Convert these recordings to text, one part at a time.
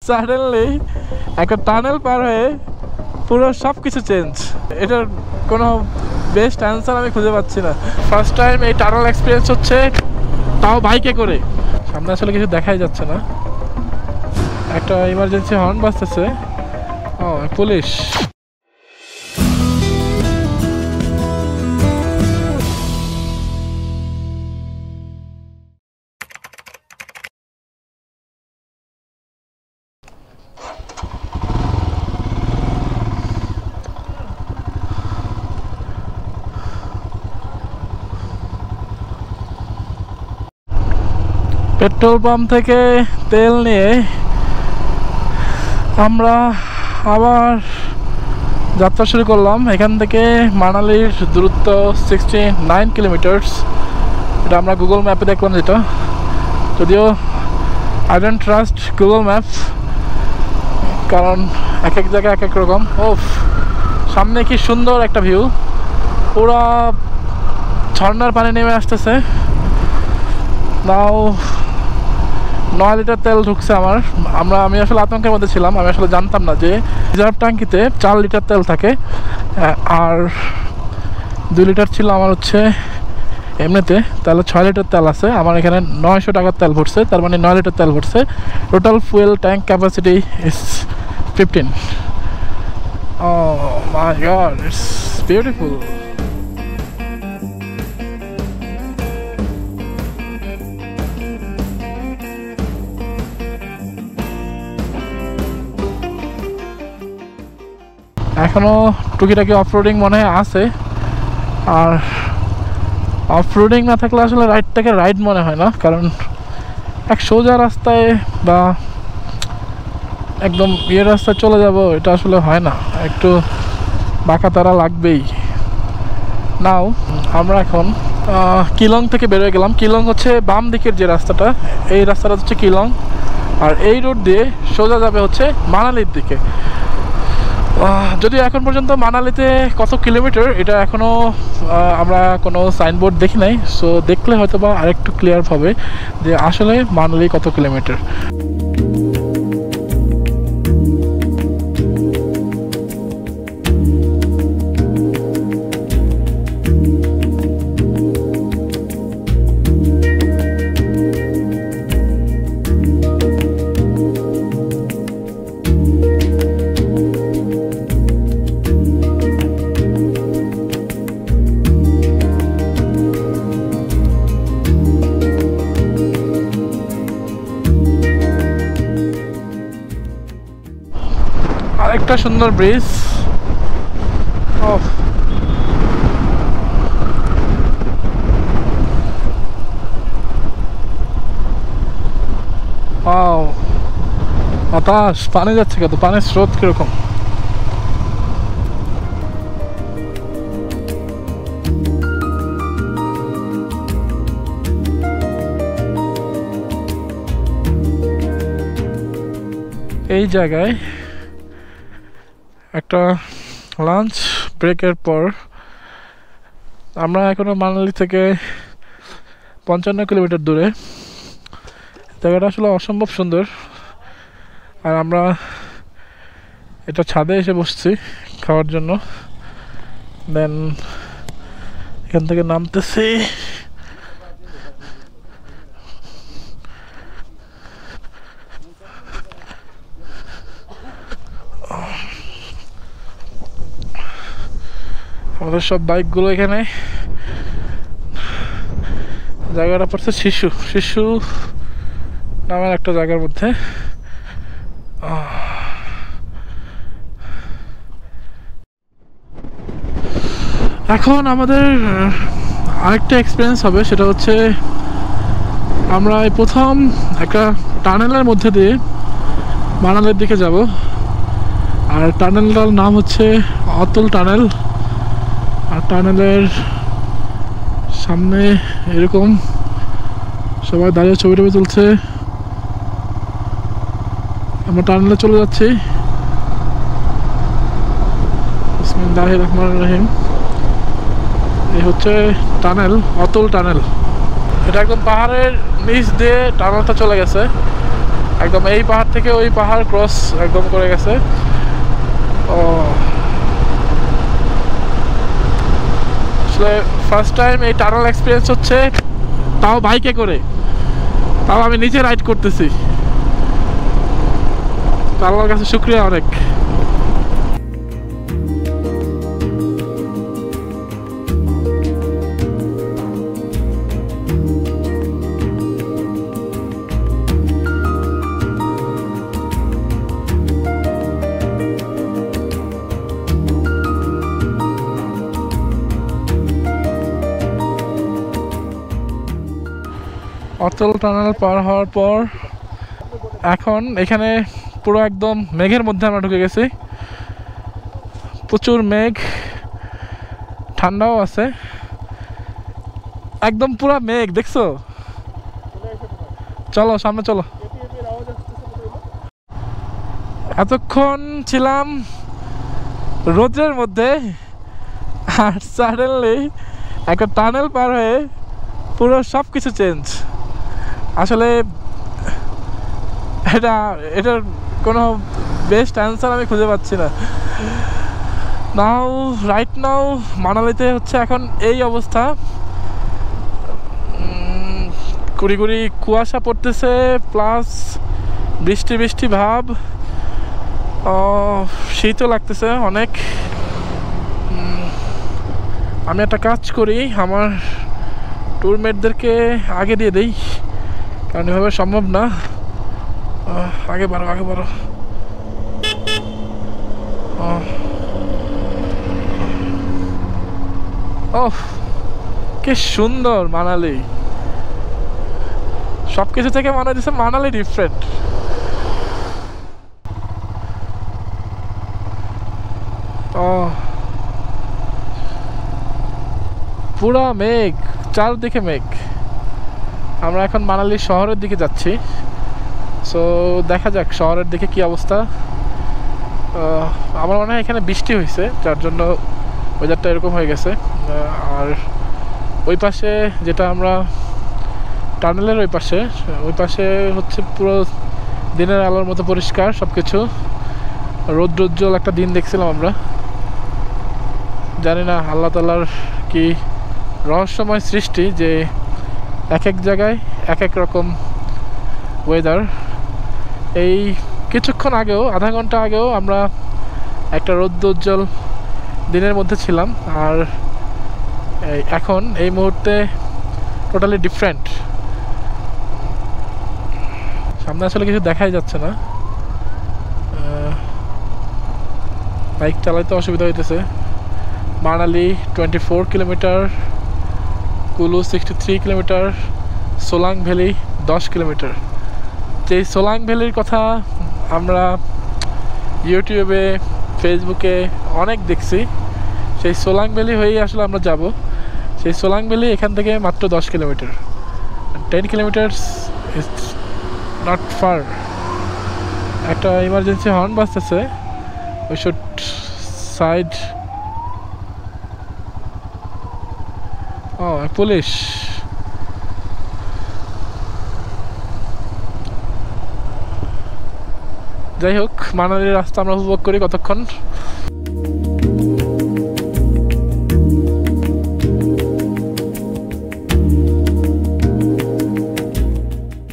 Suddenly একটা tunnel পার হয়ে পুরো সব কিছু চেঞ্জ। এটার কোনো বেস্ট অ্যান্সার আমি খুঁজে পাচ্ছি না। ফার্স্ট টাইম এই টানেল এক্সপিরিয়েন্স হচ্ছে, তাও বাইকে করে। সামনে আসলে কিছু দেখাই যাচ্ছে না, একটা ইমার্জেন্সি হর্ন বাজতেছে। ও পুলিশ। পেট্রোল পাম্প থেকে তেল নিয়ে আমরা আবার যাত্রা শুরু করলাম। এখান থেকে মানালির দূরত্ব 69 কিলোমিটার্স। এটা আমরা গুগল ম্যাপে দেখলাম, যেটা যদিও I don't trust Google map, কারণ এক এক জায়গায় এক এক রকম। ওফ, সামনে কি সুন্দর একটা ভিউ, পুরা ঝর্ণার পানি নেমে আসতেছে। নাও 9 লিটার তেল ঢুকছে আমি আসলে আতঙ্কের মধ্যে ছিলাম। আমি আসলে জানতাম না যে রিজার্ভ ট্যাঙ্কিতে 4 লিটার তেল থাকে, আর 2 লিটার ছিল আমার হচ্ছে এমনিতে। তাহলে 6 লিটার তেল আছে আমার এখানে। 900 টাকার তেল ভরছে, তার মানে 9 লিটার তেল ভরছে। Total fuel tank capacity is 15। Oh my god, it's beautiful. এখনো টুকিটাকি অফরোডিং মনে হয় আছে, আর অফরোডিং না থাকলে আসলে রাইডটাকে রাইড মনে হয় না। কারণ এক সোজা রাস্তায় বা একদম রাস্তায় চলে যাব, এটা আসলে হয় না, একটু বাঁকা তারা লাগবেই। নাও আমরা এখন কিলং থেকে বেরোয় গেলাম। কিলং হচ্ছে বাম দিকের যে রাস্তাটা, এই রাস্তাটা হচ্ছে কিলং, আর এই রোড দিয়ে সোজা যাবে হচ্ছে মানালির দিকে। যদিও এখন পর্যন্ত মানালিতে কত কিলোমিটার এটা এখনও আমরা কোনো সাইনবোর্ড দেখি নাই, সো দেখলে হয়তো বা আরেকটু ক্লিয়ার হবে যে আসলে মানালি কত কিলোমিটার। আরেকটা সুন্দর ব্রিজ। বাতাস, পানি যাচ্ছে কত, পানির স্রোত কিরকম। এই জায়গায় একটা লাঞ্চ ব্রেকের পর আমরা এখনো মানালি থেকে 55 কিলোমিটার দূরে। জায়গাটা আসলে অসম্ভব সুন্দর, আর আমরা এটা ছাদে এসে বসছি খাওয়ার জন্য। দেন এখান থেকে নামতেছি। আমাদের সব বাইকগুলো এখানে। জায়গাটা পড়ছে শিশু নামের একটা জায়গার মধ্যে। এখন আমাদের আরেকটা এক্সপিরিয়েন্স হবে, সেটা হচ্ছে আমরা এই প্রথম একটা টানেলের মধ্যে দিয়ে মানালির দিকে যাব। আর টানেলটার নাম হচ্ছে অতুল টানেল। আর টানেলের সামনে এরকম সবাই দাঁড়িয়ে ছবি টবি তুলছে। আমরা টানেলে চলে যাচ্ছি। বিসমিল্লাহির রহমানির রহিম। এই হচ্ছে টানেল, অতুল টানেল। এটা একদম পাহাড়ের নিচ দিয়ে টানেলটা চলে গেছে। একদম এই পাহাড় থেকে ওই পাহাড় ক্রস একদম করে গেছে। ও আসলে ফার্স্ট টাইম এই টানেল এক্সপিরিয়েন্স হচ্ছে, তাও বাইকে করে, তাও আমি নিজে রাইড করতেছি। আল্লাহর কাছে শুকরিয়া অনেক। অচল টানেল পার হওয়ার পর এখন এখানে পুরো একদম মেঘের মধ্যে আমরা ঢুকে গেছি। প্রচুর মেঘ, ঠান্ডাও আছে, একদম পুরো মেঘ দেখছো। চলো সামনে চলো। এতক্ষণ ছিলাম রোদ্রের মধ্যে, আর সাডেনলি একটা টানেল পার হয়ে পুরো সব কিছু চেঞ্জ। আসলে এটার কোনো বেস্ট অ্যান্সার আমি খুঁজে পাচ্ছি না। রাইট নাও মানালিতে হচ্ছে এখন এই অবস্থা, কুড়ি কুড়ি কুয়াশা পড়তেছে, প্লাস বৃষ্টি বৃষ্টি ভাব, শীতও লাগতেছে অনেক। আমি একটা কাজ করি, আমার ট্যুরমেটদেরকে আগে দিয়ে দেই, কারণ এভাবে সম্ভব না। আগে বাড়ো আগে বাড়ো। ওহ কি সুন্দর মানালি, সবকিছু থেকে মনে হচ্ছে মানালি ডিফারেন্ট। পুরা মেঘ, চারদিকে মেঘ। আমরা এখন মানালি শহরের দিকে যাচ্ছি, সো দেখা যাক শহরের দিকে কি অবস্থা। আমার মনে হয় এখানে বৃষ্টি হয়েছে, যার জন্য ওয়েদারটা এরকম হয়ে গেছে। আর ওই পাশে যেটা আমরা টানেলের ওই পাশে হচ্ছে পুরো দিনের আলোর মতো পরিষ্কার সব কিছু, রৌদ্রোজ্জ্বল একটা দিন দেখছিলাম আমরা। জানি না আল্লাহ তাআলার কি রহস্যময় সৃষ্টি, যে এক এক জায়গায় এক এক রকম ওয়েদার। এই কিছুক্ষণ আগেও, আধা ঘন্টা আগেও আমরা একটা রৌদ্রোজ্জ্বল দিনের মধ্যে ছিলাম, আর এখন এই মুহূর্তে টোটালি ডিফারেন্ট। সামনে আসলে কিছু দেখাই যাচ্ছে না, বাইক চালাইতে অসুবিধা হইতেছে। মানালি 24 কিলোমিটার, কুলু 63 কিলোমিটার, সোলাং ভ্যালি 10 কিলোমিটার। যেই সোলাং ভ্যালির কথা আমরা ইউটিউবে ফেসবুকে অনেক দেখছি, সেই সোলাং ভ্যালি হয়েই আসলে আমরা যাব। সেই সোলাং ভ্যালি এখান থেকে মাত্র 10 kilometre, 10 kilometres is not far. একটা ইমার্জেন্সি হর্ন বাজতেছে, উই শুড সাইড। পুলিশ। যাই হোক, মানালির রাস্তা আমরা উপভোগ করি কতক্ষণ।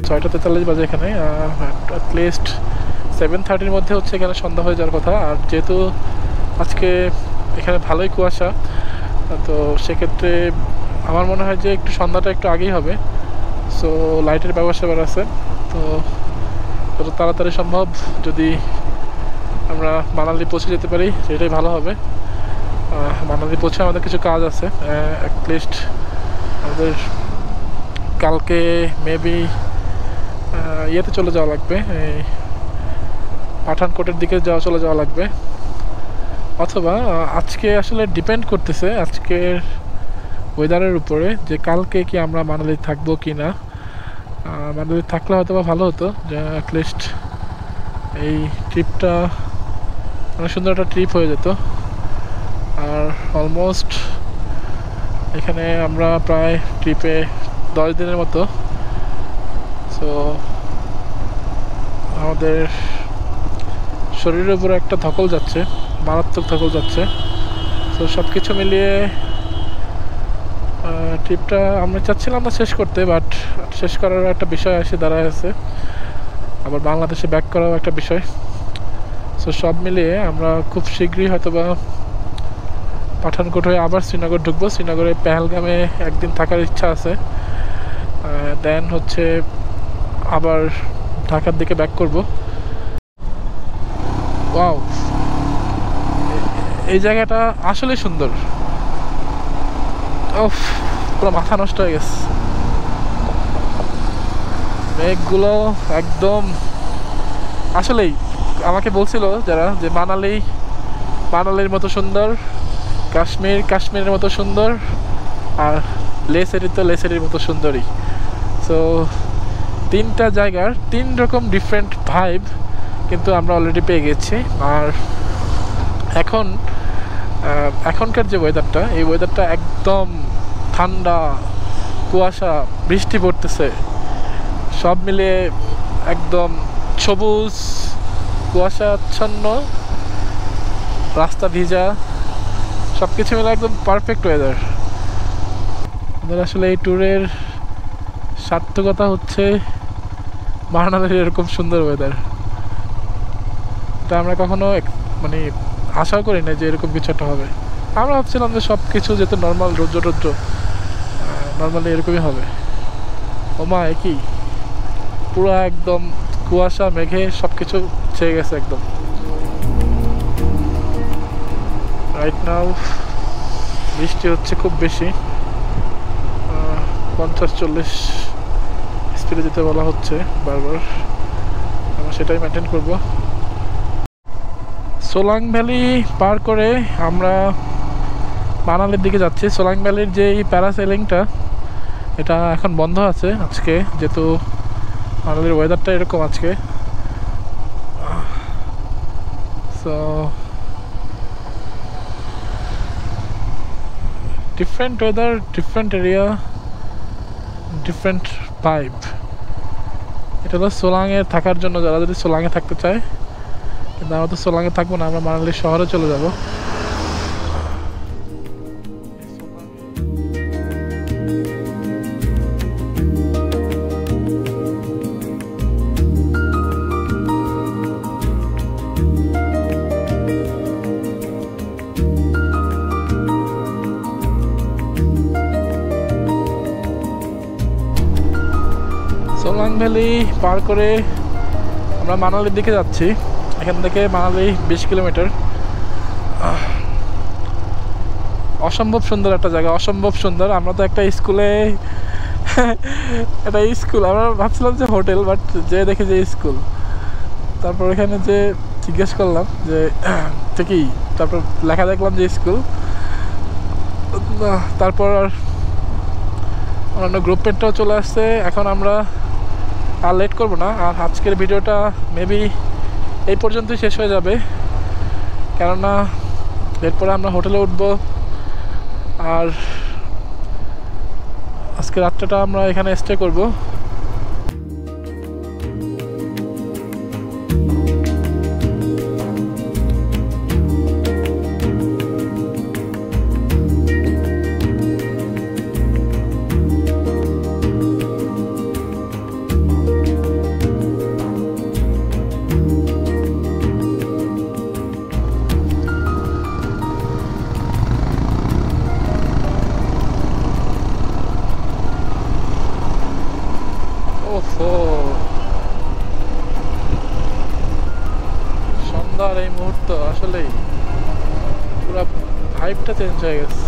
6:43 বাজে এখানে, অ্যাটলিস্ট 7:30 মধ্যে হচ্ছে এখানে সন্ধ্যা হয়ে যাওয়ার কথা। আর যেহেতু আজকে এখানে ভালোই কুয়াশা, তো সেক্ষেত্রে আমার মনে হয় যে একটু সন্ধ্যাটা একটু আগেই হবে। সো লাইটের ব্যবস্থা আছে, তো যত তাড়াতাড়ি সম্ভব যদি আমরা মানালি পৌঁছে যেতে পারি সেটাই ভালো হবে। মানালি পৌঁছে আমাদের কিছু কাজ আছে, অ্যাটলিস্ট আমাদের কালকে মেবি ইয়েতে চলে যাওয়া লাগবে, এই পাঠানকোটের দিকে চলে যাওয়া লাগবে, অথবা আজকে আসলে ডিপেন্ড করতেছে আজকের ওয়েদারের উপরে যে কালকে কি আমরা মানালি থাকবো কি না। মানালি থাকলে হয়তো বা ভালো হতো, যে অ্যাটলিস্ট এই ট্রিপটা অনেক সুন্দর একটা ট্রিপ হয়ে যেত। আর অলমোস্ট এখানে আমরা প্রায় ট্রিপে 10 দিনের মতো। সো আমাদের শরীরের উপরে একটা ধকল যাচ্ছে, মারাত্মক ধকল যাচ্ছে। তো সব কিছু মিলিয়ে ট্রিপটা আমরা চাচ্ছিলাম না শেষ করতে, বাট শেষ করার একটা বিষয় এসে দাঁড়ায় আছে, আবার বাংলাদেশে ব্যাক করাও একটা বিষয়। সো সব মিলিয়ে আমরা খুব শীঘ্রই হয়তোবা পাঠানকোট হয়ে আবার শ্রীনগর ঢুকবো। শ্রীনগরে পেহেলগামে একদিন থাকার ইচ্ছা আছে, দেন হচ্ছে আবার ঢাকার দিকে ব্যাক করব। ওয়াও, এই জায়গাটা আসলে সুন্দর। ওফ, পুরো মাথা নষ্ট হয়ে গেছে। মেঘগুলো একদম আসলেই আমাকে বলছিল যারা যে মানালির মতো সুন্দর, কাশ্মীরের মতো সুন্দর, আর লেসেরির মতো সুন্দরী। সো তিনটা জায়গার তিন রকম ডিফারেন্ট ভাইব কিন্তু আমরা অলরেডি পেয়ে গেছি। আর এখনকার যে ওয়েদারটা, এই ওয়েদারটা একদম ঠান্ডা, কুয়াশা, বৃষ্টি পড়তেছে, সব মিলিয়ে একদম সবুজ, কুয়াশাচ্ছন্ন, রাস্তা ভিজা, সব কিছু মিলে একদম পারফেক্ট ওয়েদার। আমাদের আসলে এই ট্যুরের সার্থকতা হচ্ছে মানালির এরকম সুন্দর ওয়েদার। এটা আমরা কখনো মানে আশাও করি না যে এরকম কিছু একটা হবে। আমরা ভাবছিলাম যে সব কিছু যেহেতু নর্মাল, রৌদ্র নর্মালি এরকমই হবে। ওমা, একই পুরো একদম কুয়াশা মেঘে সব কিছু ছেয়ে গেছে একদম। রাইট নাও বৃষ্টি হচ্ছে খুব বেশি, 50-40 স্পিডে যেতে বলা হচ্ছে বারবার, আমরা সেটাই মেনটেন করব। সোলাং ভ্যালি পার করে আমরা মানালির দিকে যাচ্ছি। সোলাং ভ্যালির যে প্যারাসেলিংটা, এটা এখন বন্ধ আছে আজকে, যেহেতু মানালির ওয়েদারটা এরকম আজকে। So different weather, different area, different vibe. এটা হলো সোলাংয়ে থাকার জন্য, যারা যদি সোলাংয়ে থাকতে চায়। কিন্তু আমরা তো সোলাংয়ে থাকবো না, আমরা মানালি শহরে চলে যাব। সোলাং ভ্যালি পার করে আমরা মানালির দিকে যাচ্ছি। এখান থেকে মানালি 20 কিলোমিটার। অসম্ভব সুন্দর একটা জায়গা, অসম্ভব সুন্দর। আমরা তো একটা স্কুলে একটা স্কুল, আমরা ভাবছিলাম যে হোটেল, বাট যে দেখে যে স্কুল। তারপর এখানে যে জিজ্ঞেস করলাম যে ঠিকই, তারপর লেখা দেখলাম যে স্কুল। তারপর অন্যান্য গ্রুপমেটটাও চলে আসছে। এখন আমরা আর লেট করবো না, আর আজকের ভিডিওটা মেবি এই পর্যন্তই শেষ হয়ে যাবে, কেননা এরপরে আমরা হোটেলে উঠবো। আর আজকে রাত্রেটা আমরা এখানে স্টে করব। সন্ধ্যার এই মুহূর্ত আসলেই পুরো ভাইবটা চেঞ্জ হয়ে গেছে।